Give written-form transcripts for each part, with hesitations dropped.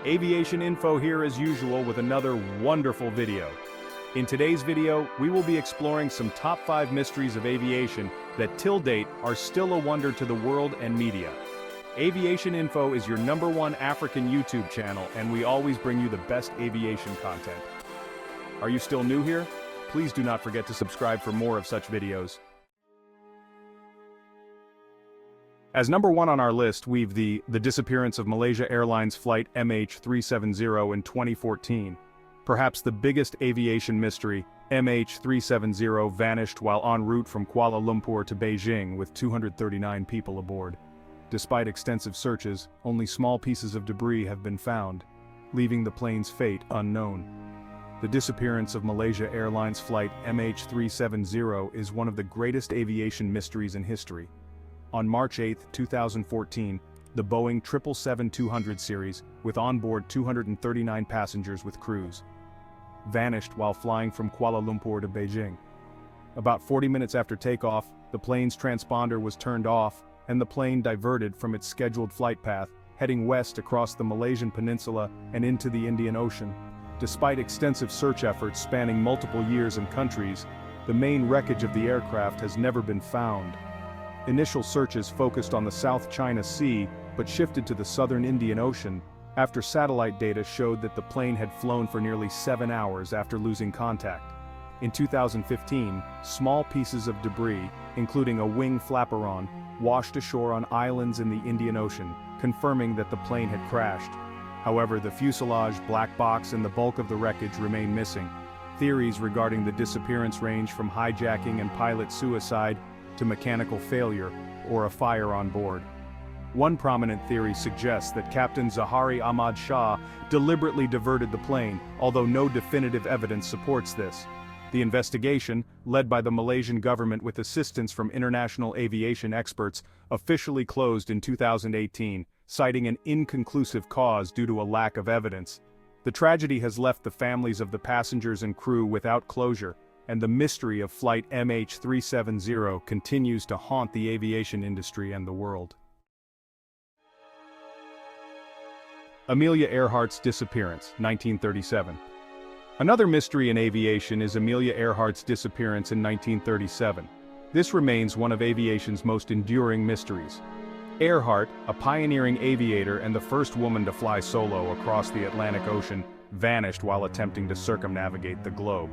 Aviation info here as usual with another wonderful video. In today's video, we will be exploring some top 5 mysteries of aviation that till date are still a wonder to the world and media. Aviation Info is your #1 African YouTube channel, and we always bring you the best aviation content. Are you still new here? Please do not forget to subscribe for more of such videos. As #1 on our list, we've the disappearance of Malaysia Airlines flight MH370 in 2014. Perhaps the biggest aviation mystery, MH370 vanished while en route from Kuala Lumpur to Beijing with 239 people aboard. Despite extensive searches, only small pieces of debris have been found, leaving the plane's fate unknown. The disappearance of Malaysia Airlines flight MH370 is one of the greatest aviation mysteries in history. On March 8, 2014, the Boeing 777-200 series, with onboard 239 passengers with crews, vanished while flying from Kuala Lumpur to Beijing. About 40 minutes after takeoff, the plane's transponder was turned off, and the plane diverted from its scheduled flight path, heading west across the Malaysian peninsula and into the Indian Ocean. Despite extensive search efforts spanning multiple years and countries, the main wreckage of the aircraft has never been found. Initial searches focused on the South China Sea, but shifted to the southern Indian Ocean, after satellite data showed that the plane had flown for nearly 7 hours after losing contact. In 2015, small pieces of debris, including a wing flaperon, washed ashore on islands in the Indian Ocean, confirming that the plane had crashed. However, the fuselage, black box, and the bulk of the wreckage remain missing. Theories regarding the disappearance range from hijacking and pilot suicide to mechanical failure or a fire on board. One prominent theory suggests that Captain Zahari Ahmad Shah deliberately diverted the plane, although no definitive evidence supports this. The investigation, led by the Malaysian government with assistance from international aviation experts, officially closed in 2018, citing an inconclusive cause due to a lack of evidence. The tragedy has left the families of the passengers and crew without closure, and the mystery of flight MH370 continues to haunt the aviation industry and the world. Amelia Earhart's disappearance, 1937. Another mystery in aviation is Amelia Earhart's disappearance in 1937. This remains one of aviation's most enduring mysteries. Earhart, a pioneering aviator and the first woman to fly solo across the Atlantic Ocean, vanished while attempting to circumnavigate the globe.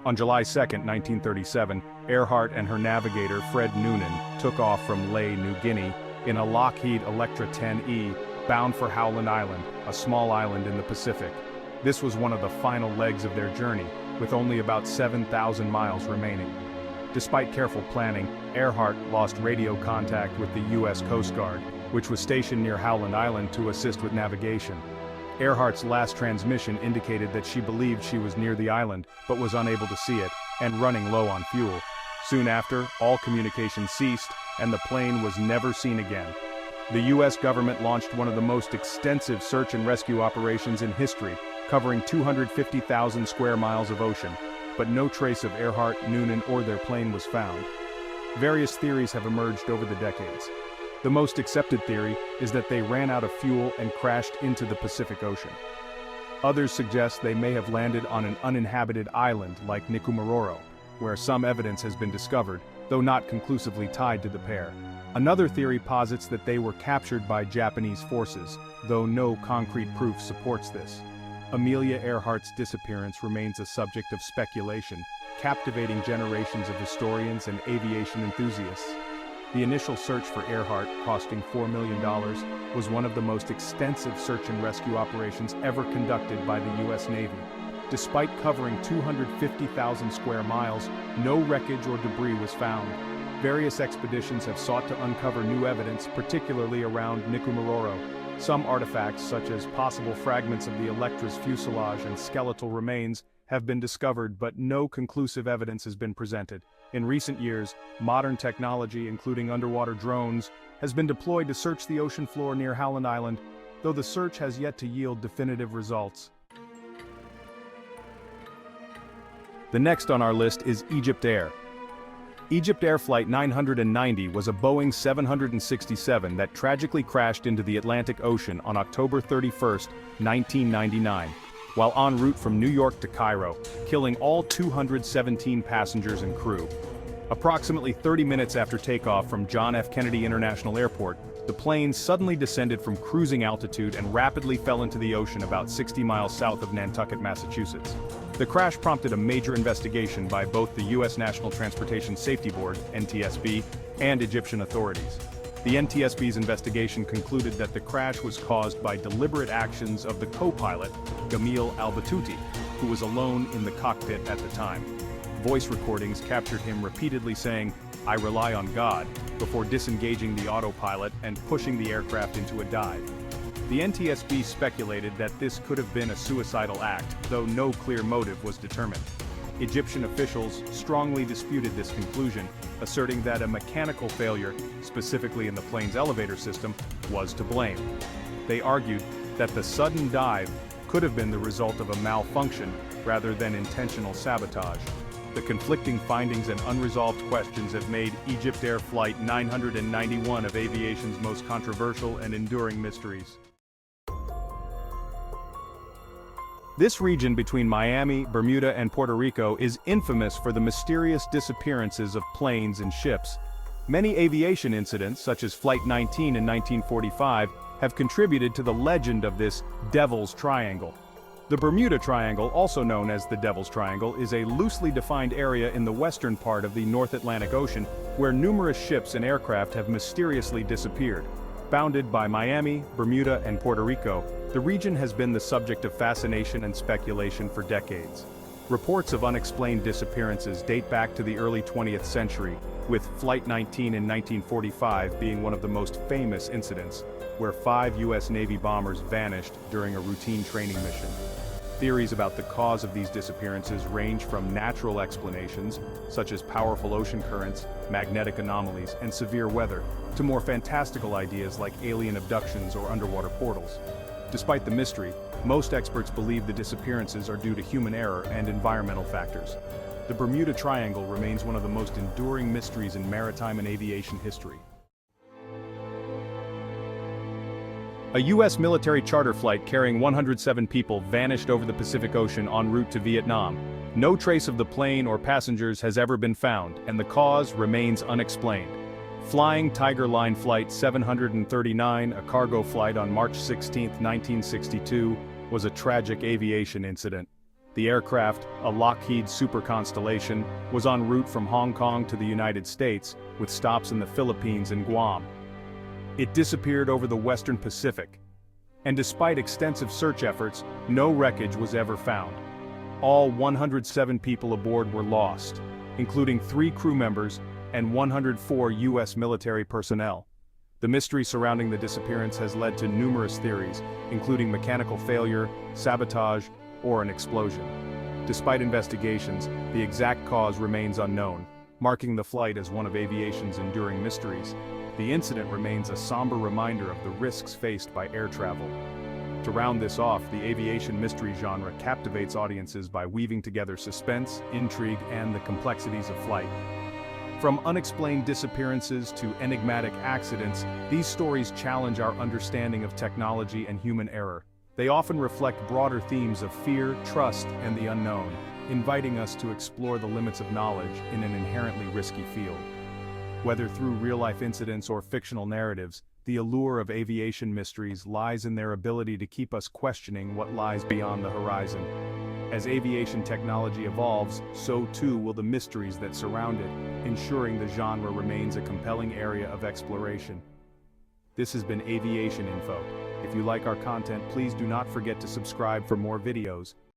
On July 2, 1937, Earhart and her navigator Fred Noonan took off from Lae, New Guinea, in a Lockheed Electra 10E, bound for Howland Island, a small island in the Pacific. This was one of the final legs of their journey, with only about 7,000 miles remaining. Despite careful planning, Earhart lost radio contact with the U.S. Coast Guard, which was stationed near Howland Island to assist with navigation. Earhart's last transmission indicated that she believed she was near the island, but was unable to see it, and running low on fuel. Soon after, all communication ceased, and the plane was never seen again. The U.S. government launched one of the most extensive search and rescue operations in history, covering 250,000 square miles of ocean, but no trace of Earhart, Noonan, or their plane was found. Various theories have emerged over the decades. The most accepted theory is that they ran out of fuel and crashed into the Pacific Ocean. Others suggest they may have landed on an uninhabited island like Nikumaroro, where some evidence has been discovered, though not conclusively tied to the pair. Another theory posits that they were captured by Japanese forces, though no concrete proof supports this. Amelia Earhart's disappearance remains a subject of speculation, captivating generations of historians and aviation enthusiasts. The initial search for Earhart, costing $4 million, was one of the most extensive search and rescue operations ever conducted by the U.S. Navy. Despite covering 250,000 square miles, no wreckage or debris was found. Various expeditions have sought to uncover new evidence, particularly around Nikumaroro. Some artifacts, such as possible fragments of the Electra's fuselage and skeletal remains, have been discovered, but no conclusive evidence has been presented. In recent years, modern technology, including underwater drones, has been deployed to search the ocean floor near Howland Island, though the search has yet to yield definitive results. The next on our list is EgyptAir. EgyptAir Flight 990 was a Boeing 767 that tragically crashed into the Atlantic Ocean on October 31, 1999, while en route from New York to Cairo, killing all 217 passengers and crew. Approximately 30 minutes after takeoff from John F. Kennedy International Airport, the plane suddenly descended from cruising altitude and rapidly fell into the ocean about 60 miles south of Nantucket, Massachusetts. The crash prompted a major investigation by both the U.S. National Transportation Safety Board, NTSB, and Egyptian authorities. The NTSB's investigation concluded that the crash was caused by deliberate actions of the co-pilot, Gamil Al-Batouti, who was alone in the cockpit at the time. Voice recordings captured him repeatedly saying, "I rely on God," before disengaging the autopilot and pushing the aircraft into a dive. The NTSB speculated that this could have been a suicidal act, though no clear motive was determined. Egyptian officials strongly disputed this conclusion, asserting that a mechanical failure, specifically in the plane's elevator system, was to blame. They argued that the sudden dive could have been the result of a malfunction rather than intentional sabotage. The conflicting findings and unresolved questions have made EgyptAir Flight 990 one of aviation's most controversial and enduring mysteries. This region between Miami, Bermuda, and Puerto Rico is infamous for the mysterious disappearances of planes and ships. Many aviation incidents, such as Flight 19 in 1945, have contributed to the legend of this Devil's Triangle. The Bermuda Triangle, also known as the Devil's Triangle, is a loosely defined area in the western part of the North Atlantic Ocean where numerous ships and aircraft have mysteriously disappeared. Bounded by Miami, Bermuda, and Puerto Rico, the region has been the subject of fascination and speculation for decades. Reports of unexplained disappearances date back to the early 20th century, with Flight 19 in 1945 being one of the most famous incidents, where 5 U.S. Navy bombers vanished during a routine training mission. Theories about the cause of these disappearances range from natural explanations, such as powerful ocean currents, magnetic anomalies, and severe weather, to more fantastical ideas like alien abductions or underwater portals. Despite the mystery, most experts believe the disappearances are due to human error and environmental factors. The Bermuda Triangle remains one of the most enduring mysteries in maritime and aviation history. A U.S. military charter flight carrying 107 people vanished over the Pacific Ocean en route to Vietnam. No trace of the plane or passengers has ever been found, and the cause remains unexplained. Flying Tiger Line Flight 739, a cargo flight on March 16, 1962, was a tragic aviation incident. The aircraft, a Lockheed Super Constellation, was en route from Hong Kong to the United States, with stops in the Philippines and Guam. It disappeared over the western Pacific, and despite extensive search efforts, no wreckage was ever found. All 107 people aboard were lost, including 3 crew members and 104 U.S. military personnel. The mystery surrounding the disappearance has led to numerous theories, including mechanical failure, sabotage, or an explosion. Despite investigations, the exact cause remains unknown, marking the flight as one of aviation's enduring mysteries. The incident remains a somber reminder of the risks faced by air travel. To round this off, the aviation mystery genre captivates audiences by weaving together suspense, intrigue, and the complexities of flight. From unexplained disappearances to enigmatic accidents, these stories challenge our understanding of technology and human error. They often reflect broader themes of fear, trust, and the unknown, inviting us to explore the limits of knowledge in an inherently risky field. Whether through real-life incidents or fictional narratives, the allure of aviation mysteries lies in their ability to keep us questioning what lies beyond the horizon. As aviation technology evolves, so too will the mysteries that surround it, ensuring the genre remains a compelling area of exploration. This has been Aviation Info. If you like our content, please do not forget to subscribe for more videos.